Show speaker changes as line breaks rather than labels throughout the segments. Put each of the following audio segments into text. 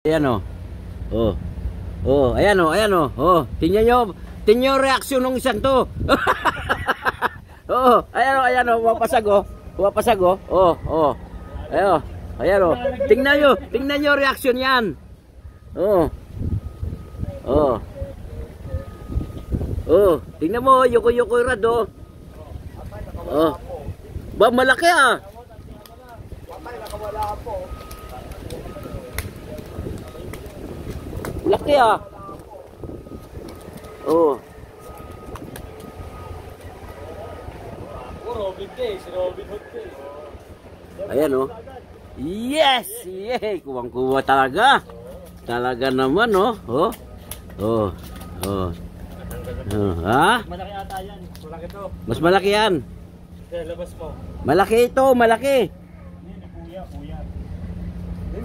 Ayan o. Oh. Oh, ayan o, ayan o. Oh, tingnan nyo reaksyon ng isang to. Oh, ayan o, wapasag o. Wapasag o. Oh, oh. Ayan o. Tingnan nyo reaksyon yan. Oh. Oh. Oh, tingnan mo, yuko-yuko rad oh. Oh. Ba, malaki ah. Laki ah. Oh.
Robin Day, si Robin Hood Day.
Ayan oh. Yes! Yay! Kuwang-kuwa talaga. Talaga naman oh. Oh. Oh. Oh. Oh. Ha?
Malaki ata yan. Malaki to.
Mas malaki yan.
Kaya labas mo.
Malaki ito, malaki.
Hindi, kuya.
Hindi,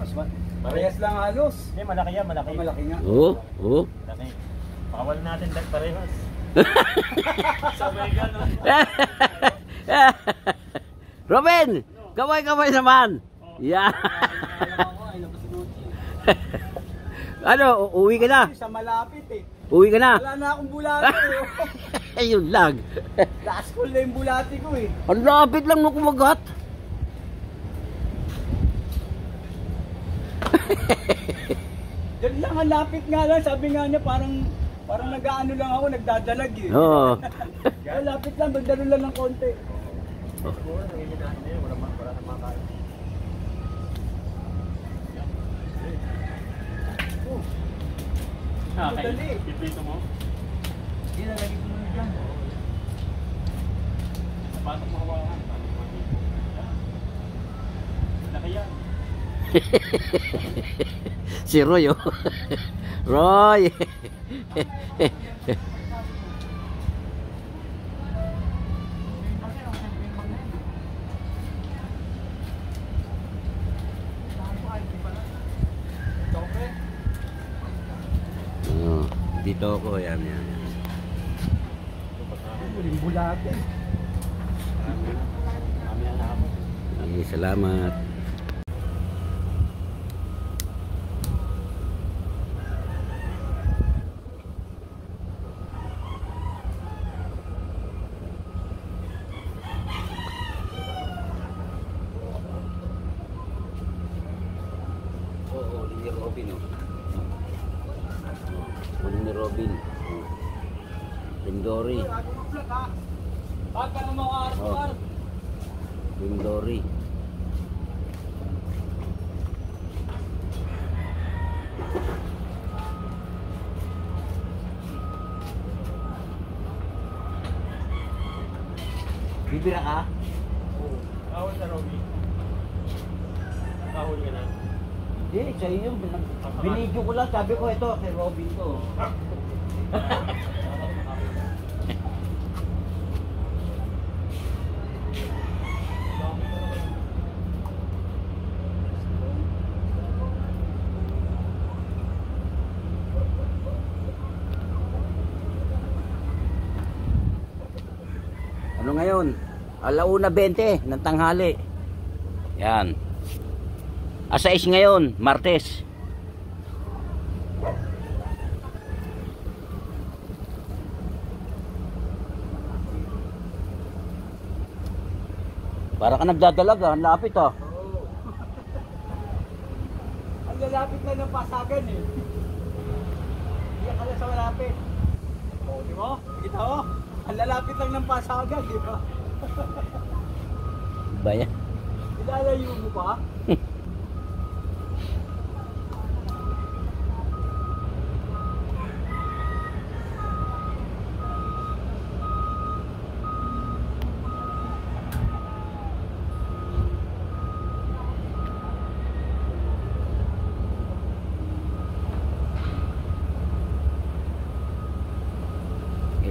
parehas lang halos.
Hindi, malaki yan, malaki.
Malaki nga.
Oh. Oh.
Malaki. Pakawal natin dahil parehas. Sabay ka, no?
Robin! Kamay-kamay naman! Yeah! Ano, uwi ka na?
Sa malapit eh.
Uwi ka na?
Wala na akong bulati eh.
Ayun lang.
Last call na yung bulati ko eh.
Ang lapit lang nung kumagat.
Diyan lang, ang lapit nga lang. Sabi nga niya parang nag-ano lang ako, nagdadalag eh.
Oo.
Ang lapit lang, magdalo lang ng konti.
Okay. Pipito mo?
Hindi na lagi ko muna dyan.
Patok mo hawakan. Malaki yan.
Si Roy oh. Roy. Oh, dito ako yan.
Muling bulati.
Ay, salamat. Huli ni Robin oh. Huli ni Robin. Lindori.
Bakit ka naman ka
Lindori. Bibira ka?
Kahul na, Robby. Kahul ka na.
Hindi, sa iyo. Binidyo ko lang. Sabi ko ito kay Robin to. Ano ngayon? 1:20 ng tanghali. Yan. 6 ngayon, Martes. Para ka nagdadalaga, ang lapit ah.
Ang lalapit na ng pasagan eh. Hindi ka na sa malapit. O, di mo? Kita mo? Ang lalapit lang ng pasagan, di ba?
Ba yan?
Ilalayo mo pa?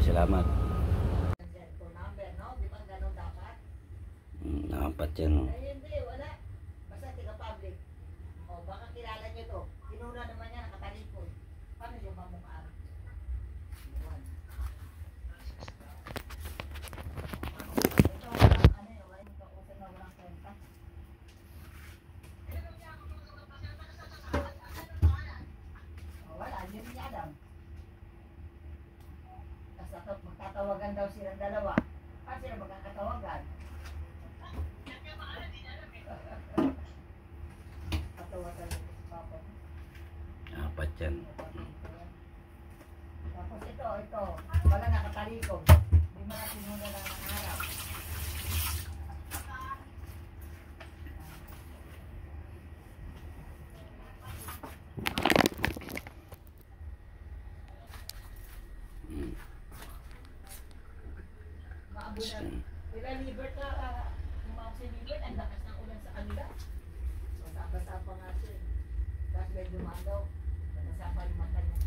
Salamat. Nakapat yan oh.
Hindi, wala. Basta tiga-public. O, baka kilala nyo to. Kinuna naman niya, nakatalikod. Paano yung mamukhaan? Ito, ano yun, wala yung kausap na walang kwenta. apat.
Apat yan.
Tapos ito, wala nakatalikod. Hindi mo na sinuna na ng harap. Maabunan. Sila Libert na, yung mga si Libert, ang lakas ng ulan sa kanila. So, basa pa nga siya. Tapos medyo maagaw. Basa pa yung mata niya.